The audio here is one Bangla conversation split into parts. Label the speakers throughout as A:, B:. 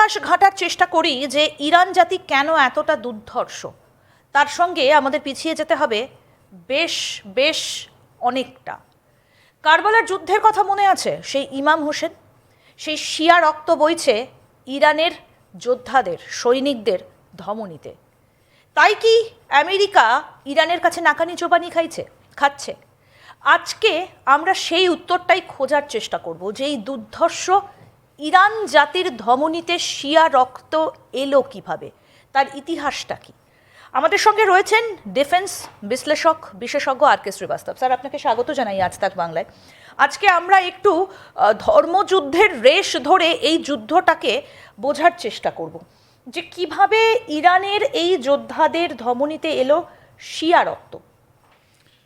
A: ইতিহাস ঘাঁটার চেষ্টা করি যে ইরান জাতি কেন এতটা দুর্ধর্ষ, তার সঙ্গে আমাদের পিছিয়ে যেতে হবে বেশ বেশ অনেকটা। কারবালার যুদ্ধের কথা মনে আছে? সেই ইমাম হোসেন, সেই শিয়া রক্ত বইছে ইরানের যোদ্ধাদের, সৈনিকদের ধমনীতে। তাই কি আমেরিকা ইরানের কাছে নাকানি চোবানি খাচ্ছে? আজকে আমরা সেই উত্তরটাই খোঁজার চেষ্টা করব যে এই দুর্ধর্ষ ইরান জাতির ধমনীতে শিয়া রক্ত এলো কিভাবে, তার ইতিহাসটা কি। আমাদের সঙ্গে রয়েছেন ডিফেন্স বিশ্লেষক বিশেষজ্ঞ আর কে শ্রীবাস্তব। স্যার, আপনাকে স্বাগত জানাই আজ তাক বাংলায়। আজকে আমরা একটু ধর্মযুদ্ধের রেশ ধরে এই যুদ্ধটাকে বোঝার চেষ্টা করব যে কিভাবে ইরানের এই যোদ্ধাদের ধমনীতে এলো শিয়া রক্ত।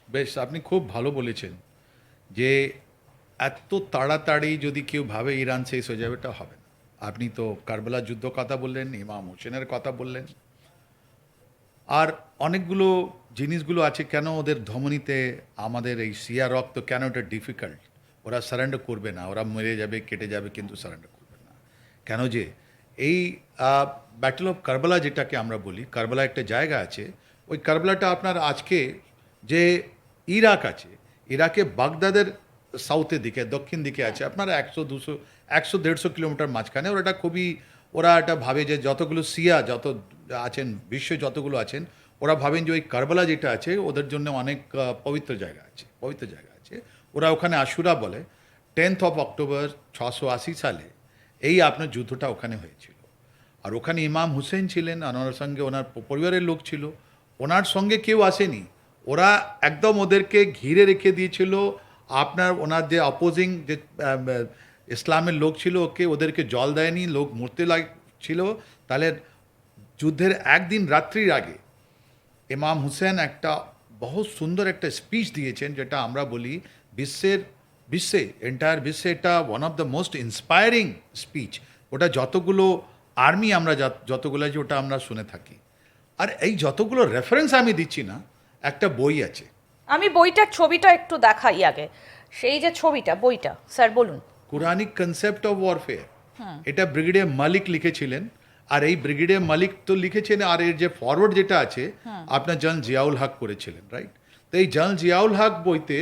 B: বেশ, আপনি খুব ভালো বলেছেন যে এত তাড়াতাড়ি যদি কেউ ভাবে ইরান শেষ হয়ে যাবে, এটা হবে না। আপনি তো কারবালার যুদ্ধ কথা বললেন, ইমাম হোসেনের কথা বললেন, আর অনেকগুলো জিনিসগুলো আছে কেন ওদের ধমনীতে আমাদের এই শিয়া রক্ত, কেন এটা ডিফিকাল্ট। ওরা সারেন্ডার করবে না, ওরা মরে যাবে, কেটে যাবে, কিন্তু সারেন্ডার করবে না কেন? যে এই ব্যাটল অফ কারবালা যেটাকে আমরা বলি, কারবালা একটা জায়গা আছে, ওই কারবালাটা আপনার আজকে যে ইরাক আছে, ইরাকে বাগদাদের সাউথের দিকে, দক্ষিণ দিকে আছে আপনার 100-200-100-150 কিলোমিটার মাঝখানে। ওরা এটা খুবই, ওরা এটা ভাবে যে যতগুলো শিয়া যত আছেন বিশ্বে, যতগুলো আছেন, ওরা ভাবেন যে ওই কারবালা যেটা আছে ওদের জন্য অনেক পবিত্র জায়গা আছে। ওরা ওখানে আশুরা বলে। 10th of October 680 সালে এই আপনার যুদ্ধটা ওখানে হয়েছিল। আর ওখানে ইমাম হুসেন ছিলেন, আর ওনার সঙ্গে ওনার পরিবারের লোক ছিল। ওনার সঙ্গে কেউ আসেনি, ওরা একদম ওদেরকে ঘিরে রেখে দিয়েছিল। আপনার ওনার যে অপোজিং যে ইসলামের লোক ছিল, ওদেরকে জল দেয়নি, লোক মরতে লাগছিল। তাহলে যুদ্ধের একদিন রাত্রির আগে ইমাম হুসেন একটা বহুত সুন্দর একটা স্পিচ দিয়েছেন, যেটা আমরা বলি এন্টায়ার বিশ্বে এটা one of the most inspiring speech. ওটা যতগুলো আর্মি আমরা যতগুলো আছে ওটা আমরা শুনে থাকি। আর এই যতগুলো রেফারেন্স আমি দিচ্ছি না, একটা বই আছে,
A: আমি বইটার ছবিটা একটু দেখাই আগে। সেই যে ছবিটা, বইটা স্যার বলুন।
B: কুরআনিক কনসেপ্ট অফ ওয়ারফেয়ার, এটা ব্রিগেডিয়ার মালিক লিখেছিলেন। আর এই ব্রিগেডিয়ার মালিক তো লিখেছেন, আর এর যে ফরওয়ার্ড যেটা আছে আপনার জেনারেল জিয়াউল হক করেছিলেন, রাইট? তো এই জেনারেল জিয়াউল হক বইতে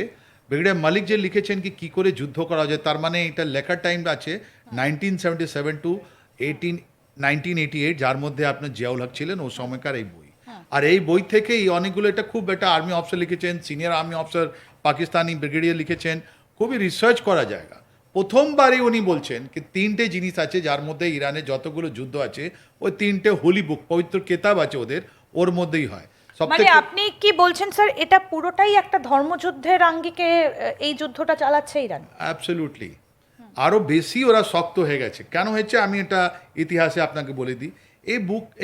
B: ব্রিগেডিয়ার মালিক যে লিখেছেন কি করে যুদ্ধ করা যায়, তার মানে এটা লেখার টাইম আছে 1977 to 1988, যার মধ্যে আপনার জিয়াউল হক ছিলেন ও সময়কার এই বই। আর এই বই থেকেই অনেকগুলো, এটা খুব একটা আর্মি অফিসার লিখেছেন, senior army officer Pakistani brigadier লিখেছেন, খুবই রিসার্চ করা জায়গা। প্রথমবারই উনি বলছেন কি 3টে জিনিস আছে যার মধ্যে ইরানের যতগুলো যুদ্ধ আছে ওই 3টে হোলি বুক, পবিত্র কেতাব আছে ওর মধ্যেই হয়।
A: মানে আপনি কি বলছেন স্যার, এটা পুরোটাই একটা ধর্মযুদ্ধের আঙ্গিকে এই যুদ্ধটা চালাচ্ছে ইরান?
B: অ্যাবসলিউটলি। আরও বেশি ওরা শক্ত হয়ে গেছে। কেন হয়েছে আমি এটা ইতিহাসে আপনাকে বলে দিই।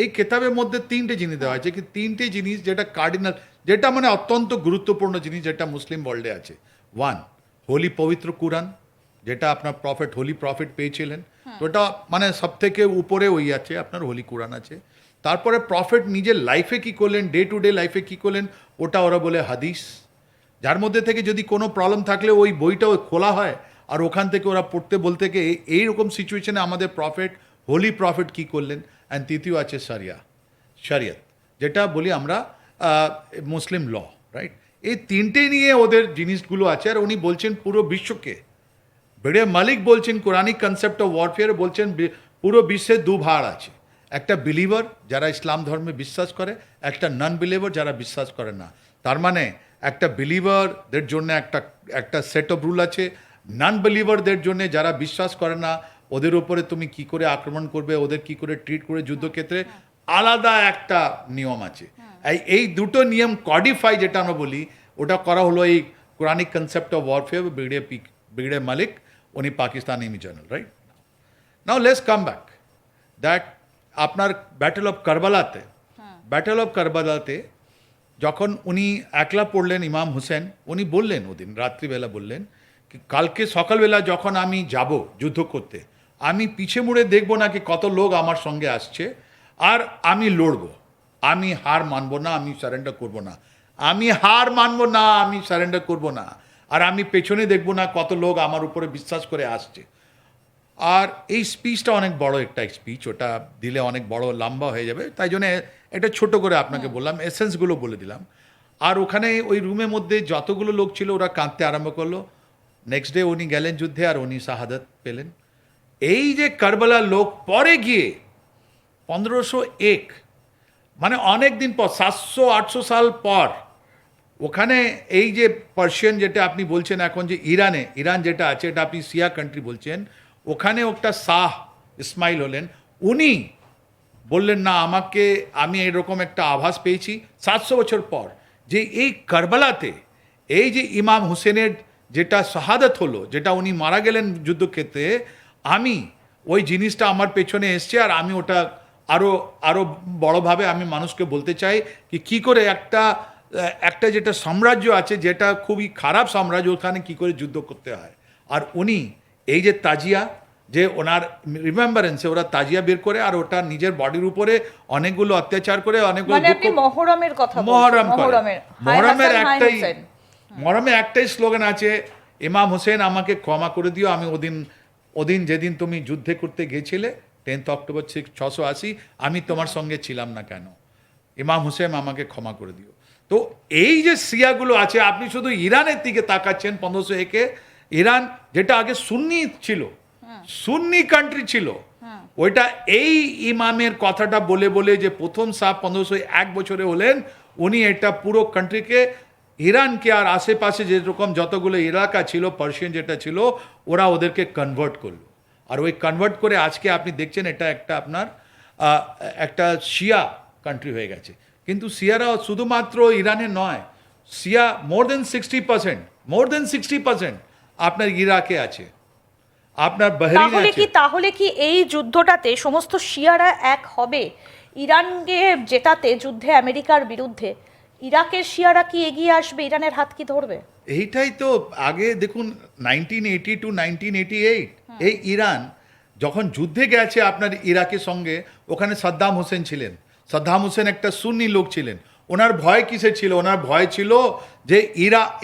B: এই কেতাবের মধ্যে 3টে জিনিস দেওয়া হয়েছে, কি 3টে জিনিস যেটা কার্ডিনাল, যেটা মানে অত্যন্ত গুরুত্বপূর্ণ জিনিস, যেটা মুসলিম ওয়ার্ল্ডে আছে। 1, হোলি পবিত্র কুরআন, যেটা আপনার প্রফেট, হোলি প্রফেট পেয়েছিলেন। তো ওটা মানে সব থেকে উপরে ওই আছে, আপনার হোলি কুরআন আছে। তারপরে প্রফেট নিজের লাইফে কি করলেন, ডে টু ডে লাইফে কি করলেন, ওটা ওরা বলে হাদিস, যার মধ্যে থেকে যদি কোনো প্রবলেম থাকলে ওই বইটাও খোলা হয়, আর ওখান থেকে ওরা পড়তে বলতে গিয়ে এইরকম সিচুয়েশনে আমাদের প্রফেট, হোলি প্রফেট কি করলেন। অ্যান্ড তৃতীয় আছে শরিয়ত, যেটা বলি আমরা মুসলিম ল, রাইট? এই 3টে নিয়ে ওদের জিনিসগুলো আছে। আর উনি বলছেন পুরো বিশ্বকে, ব্রিগেডিয়ার মালিক বলছেন কোরআনিক কনসেপ্ট অফ ওয়ারফেয়ার, বলছেন পুরো বিশ্বে 2 ভাগ আছে, একটা বিলিভার যারা ইসলাম ধর্মে বিশ্বাস করে, একটা নন বিলিভার যারা বিশ্বাস করে না। তার মানে একটা বিলিভারদের জন্য একটা সেট অফ রুল আছে, নন বিলিভারদের জন্য যারা বিশ্বাস করে না ওদের উপরে তুমি কি করে আক্রমণ করবে, ওদের কি করে ট্রিট করে যুদ্ধক্ষেত্রে, আলাদা একটা নিয়ম আছে। এই দুটো নিয়ম কডিফাই, যেটা আমরা বলি, ওটা করা হলো এই Quranic concept of warfare, brigadier Malik, উনি Pakistani general, right? Now let's come back that আপনার ব্যাটল অফ কারবালাতে যখন উনি একলা পড়লেন ইমাম হুসেন, উনি বললেন ওদিন রাত্রিবেলা বললেন কি কালকে সকালবেলা যখন আমি যাব যুদ্ধ করতে, আমি পিছে মুড়ে দেখবো না কি কত লোক আমার সঙ্গে আসছে, আর আমি লড়বো, আমি হার মানবো না, আমি সারেন্ডার করবো না, আর আমি পেছনে দেখবো না কত লোক আমার উপরে বিশ্বাস করে আসছে। আর এই স্পিচটা অনেক বড় একটা স্পিচ, ওটা দিলে অনেক বড় লম্বা হয়ে যাবে, তাই জন্য এটা ছোট করে আপনাকে বললাম, এসেন্সগুলো বলে দিলাম। আর ওখানে ওই রুমের মধ্যে যতগুলো লোক ছিল ওরা কাঁদতে আরম্ভ করলো। নেক্সট ডে উনি গেলেন যুদ্ধে আর উনি শাহাদাত পেলেন। এই যে কারবালার লোক পরে গিয়ে 1501 মানে অনেক দিন পর, 700-800 সাল পর, ওখানে এই যে পার্সিয়ান যেটা আপনি বলছেন এখন, যে ইরান যেটা আছে, এটা আপনি শিয়া কান্ট্রি বলছেন, ওখানে একটা শাহ ইসমাইল হলেন, উনি বললেন না আমি এরকম একটা আভাস পেয়েছি 700 বছর পর, যে এই কারবালাতে এই যে ইমাম হুসেনের যেটা শাহাদাত হলো, যেটা উনি মারা গেলেন যুদ্ধক্ষেত্রে, আমি ওই জিনিসটা আমার পেছনে এসছে, আর আমি ওটা আরও বড়োভাবে আমি মানুষকে বলতে চাই কি করে একটা যেটা সাম্রাজ্য আছে, যেটা খুবই খারাপ সাম্রাজ্য, ওখানে কি করে যুদ্ধ করতে হয়। আর উনি এই যে তাজিয়া, যে ওনার রিমেম্বারেন্সে ওরা তাজিয়া বের করে, আর ওটা নিজের বডির উপরে অনেকগুলো অত্যাচার করে, অনেকগুলো
A: মানে আপনি মহরমের কথা বলছেন।
B: মহরমের
A: মহরমের
B: মহরমের একটাই স্লোগান আছে, ইমাম হোসেন আমাকে ক্ষমা করে দিও, আমি ওদিন যেদিন তুমি যুদ্ধে করতে গেছিলে 10 অক্টোবর 680, আমি তোমার সঙ্গে ছিলাম না কেন, ইমাম হোসেন আমাকে ক্ষমা করে দিও। তো এই যে শিয়াগুলো আছে, আপনি শুধু ইরানের দিকে তাকাচ্ছেন 1501-এ, ইরান যেটা আগে সুন্নি ছিল, সুন্নি কান্ট্রি ছিল, ওইটা এই ইমামের কথাটা বলে বলে, যে প্রথম শাহ 1501 বছরে হলেন, উনি এটা পুরো কান্ট্রিকে, ইরানকে আর আশেপাশে যেরকম যতগুলো এলাকা ছিল পার্সিয়ান যেটা ছিল, ওরা ওদেরকে কনভার্ট করলো। আর ওই কনভার্ট করে আজকে আপনি দেখছেন এটা একটা আপনার একটা শিয়া কান্ট্রি হয়ে গেছে। কিন্তু শিয়ারা শুধুমাত্র ইরানে নয়, শিয়া মোর দেন 60% আপনার ইরাকে আছে, আপনার বাহরিনে আছে।
A: তাহলে কি এই যুদ্ধটাতে সমস্ত শিয়ারা এক হবে ইরানকে জেতাতে, যুদ্ধে আমেরিকার বিরুদ্ধে? ইরাকের শিয়ারা কি এগিয়ে আসবে? ইরানের হাত কি ধরবে?
B: এইটাই তো আগে দেখুন, 1980 to 1988 এই ইরান যখন যুদ্ধে গেছে আপনার ইরাকের সঙ্গে, ওখানে সাদ্দাম হোসেন ছিলেন। সাদ্দাম হোসেন একটা সুন্নি লোক ছিলেন। ওনার ভয় কিসের ছিল? ওনার ভয় ছিল যে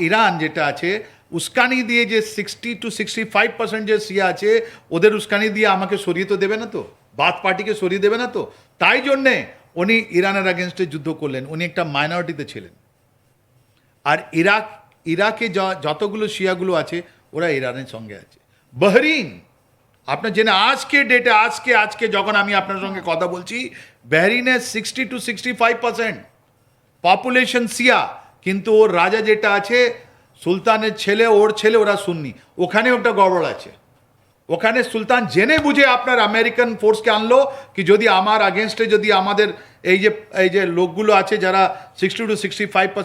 B: ইরান যেটা আছে, উস্কানি দিয়ে যে 60 to 65% যে শিয়া আছে, ওদের উস্কানি দিয়ে আমাকে সরিয়ে তো দেবে না, তো বাথ পার্টিকে সরিয়ে দেবে না, তো তাই জন্যে উনি ইরানের আগেনস্টে যুদ্ধ করলেন। উনি একটা মাইনরিটিতে ছিলেন। আর ইরাকে যতগুলো শিয়াগুলো আছে, ওরা ইরানের সঙ্গে আছে। বাহরিন, আপনার জেনে আজকে ডেটে, আজকে যখন আমি আপনার সঙ্গে কথা বলছি, বাহরিনের 60 to 65% পপুলেশন শিয়া, কিন্তু ওর রাজা যেটা আছে, সুলতানের ছেলে, ওরা সুন্নি। ওখানে একটা গড়বড় আছে। ওখানে সুলতান জেনে বুঝে আপনার আমেরিকান ফোর্সকে আনলো, কি যদি আমার আগেনস্টে যদি আমাদের এই যে লোকগুলো আছে যারা 60 to 65%